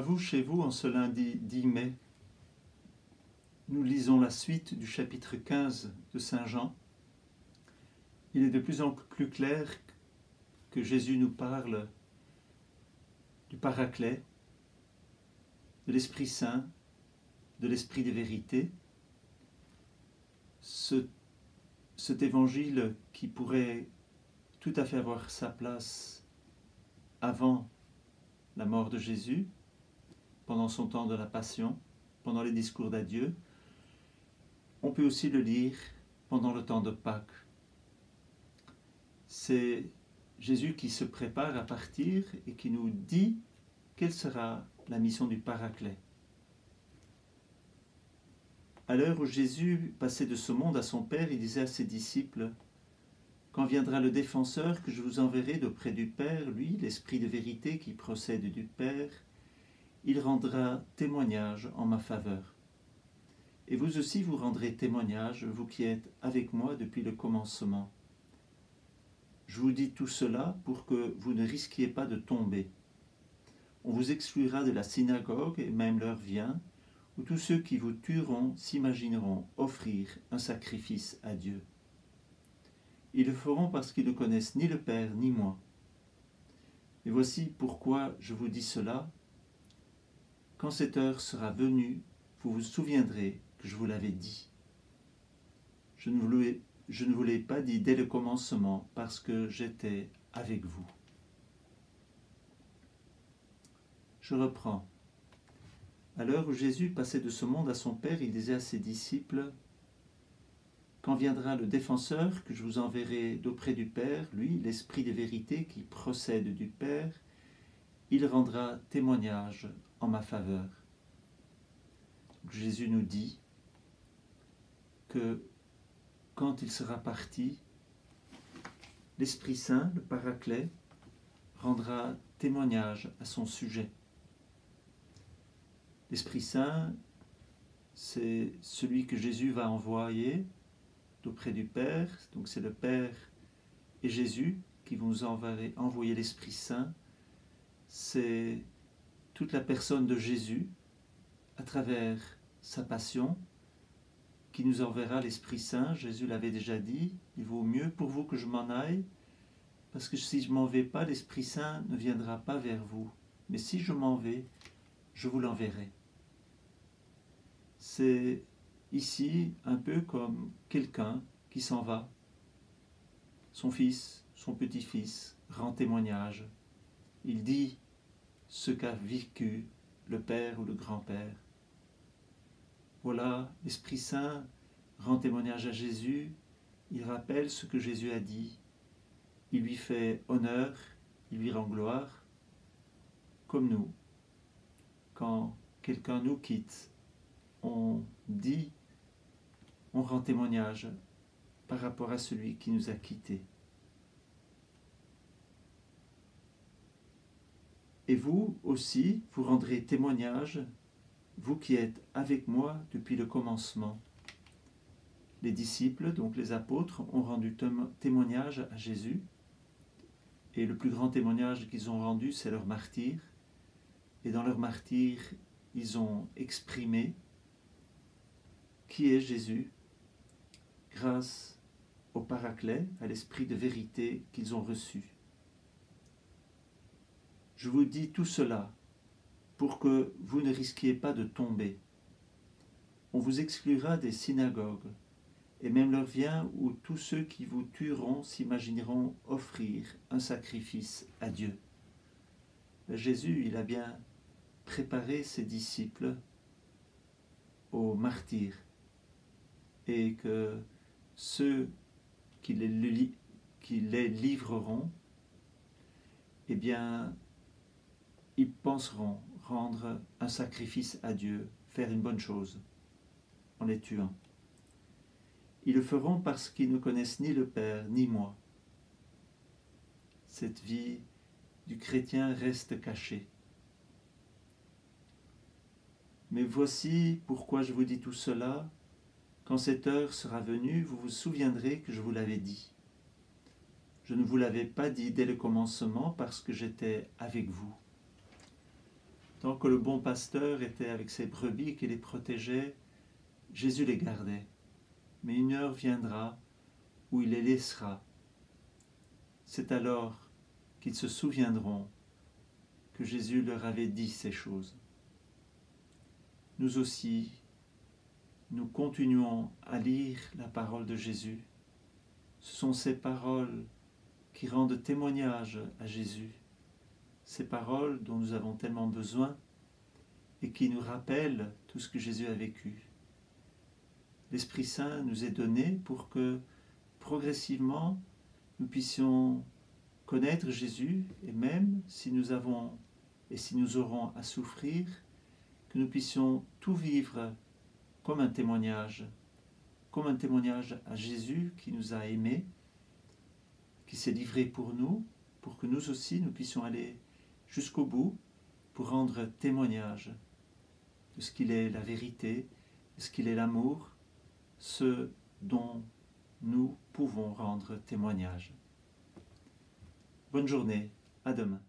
vous, chez vous, en ce lundi 10 mai, nous lisons la suite du chapitre 15 de Saint Jean. Il est de plus en plus clair que Jésus nous parle du Paraclet, de l'Esprit Saint, de l'Esprit de vérité. Cet évangile qui pourrait tout à fait avoir sa place avant la mort de Jésus, pendant son temps de la Passion, pendant les discours d'adieu. On peut aussi le lire pendant le temps de Pâques. C'est Jésus qui se prépare à partir et qui nous dit quelle sera la mission du Paraclet. À l'heure où Jésus passait de ce monde à son Père, il disait à ses disciples : « Quand viendra le défenseur que je vous enverrai d'auprès du Père, lui, l'Esprit de vérité qui procède du Père, il rendra témoignage en ma faveur. Et vous aussi vous rendrez témoignage, vous qui êtes avec moi depuis le commencement. Je vous dis tout cela pour que vous ne risquiez pas de tomber. On vous exclura de la synagogue, et même l'heure vient, où tous ceux qui vous tueront s'imagineront offrir un sacrifice à Dieu. Ils le feront parce qu'ils ne connaissent ni le Père ni moi. Et voici pourquoi je vous dis cela. Quand cette heure sera venue, vous vous souviendrez que je vous l'avais dit. Je ne vous l'ai pas dit dès le commencement parce que j'étais avec vous. » Je reprends. À l'heure où Jésus passait de ce monde à son Père, il disait à ses disciples : « Quand viendra le défenseur que je vous enverrai d'auprès du Père, lui, l'Esprit de vérité qui procède du Père, il rendra témoignage en ma faveur. » Jésus nous dit que quand il sera parti, l'Esprit Saint, le Paraclet, rendra témoignage à son sujet. L'Esprit Saint, c'est celui que Jésus va envoyer d'auprès du Père. Donc c'est le Père et Jésus qui vont nous envoyer l'Esprit Saint. C'est toute la personne de Jésus à travers sa passion qui nous enverra l'Esprit Saint. Jésus l'avait déjà dit, il vaut mieux pour vous que je m'en aille, parce que si je ne m'en vais pas, l'Esprit Saint ne viendra pas vers vous. Mais si je m'en vais, je vous l'enverrai. C'est ici un peu comme quelqu'un qui s'en va. Son fils, son petit-fils rend témoignage. Il dit ce qu'a vécu le père ou le grand-père. Voilà, l'Esprit Saint rend témoignage à Jésus, il rappelle ce que Jésus a dit, il lui fait honneur, il lui rend gloire, comme nous. Quand quelqu'un nous quitte, on dit, on rend témoignage par rapport à celui qui nous a quittés. Et vous aussi, vous rendrez témoignage, vous qui êtes avec moi depuis le commencement. Les disciples, donc les apôtres, ont rendu témoignage à Jésus. Et le plus grand témoignage qu'ils ont rendu, c'est leur martyre. Et dans leur martyre, ils ont exprimé qui est Jésus grâce au Paraclet, à l'Esprit de vérité qu'ils ont reçu. Je vous dis tout cela pour que vous ne risquiez pas de tomber. On vous exclura des synagogues, et même l'heure vient où tous ceux qui vous tueront s'imagineront offrir un sacrifice à Dieu. Jésus, il a bien préparé ses disciples au martyre, et que ceux qui les livreront, eh bien, ils penseront rendre un sacrifice à Dieu, faire une bonne chose en les tuant. Ils le feront parce qu'ils ne connaissent ni le Père ni moi. Cette vie du chrétien reste cachée. Mais voici pourquoi je vous dis tout cela. Quand cette heure sera venue, vous vous souviendrez que je vous l'avais dit. Je ne vous l'avais pas dit dès le commencement parce que j'étais avec vous. Tant que le bon pasteur était avec ses brebis qui les protégeait, Jésus les gardait. Mais une heure viendra où il les laissera. C'est alors qu'ils se souviendront que Jésus leur avait dit ces choses. Nous aussi, nous continuons à lire la parole de Jésus. Ce sont ces paroles qui rendent témoignage à Jésus, ces paroles dont nous avons tellement besoin et qui nous rappellent tout ce que Jésus a vécu. L'Esprit Saint nous est donné pour que progressivement nous puissions connaître Jésus et même si nous avons et si nous aurons à souffrir, que nous puissions tout vivre comme un témoignage à Jésus qui nous a aimés, qui s'est livré pour nous, pour que nous aussi nous puissions aller jusqu'au bout pour rendre témoignage de ce qu'il est la vérité, de ce qu'il est l'amour, ce dont nous pouvons rendre témoignage. Bonne journée, à demain.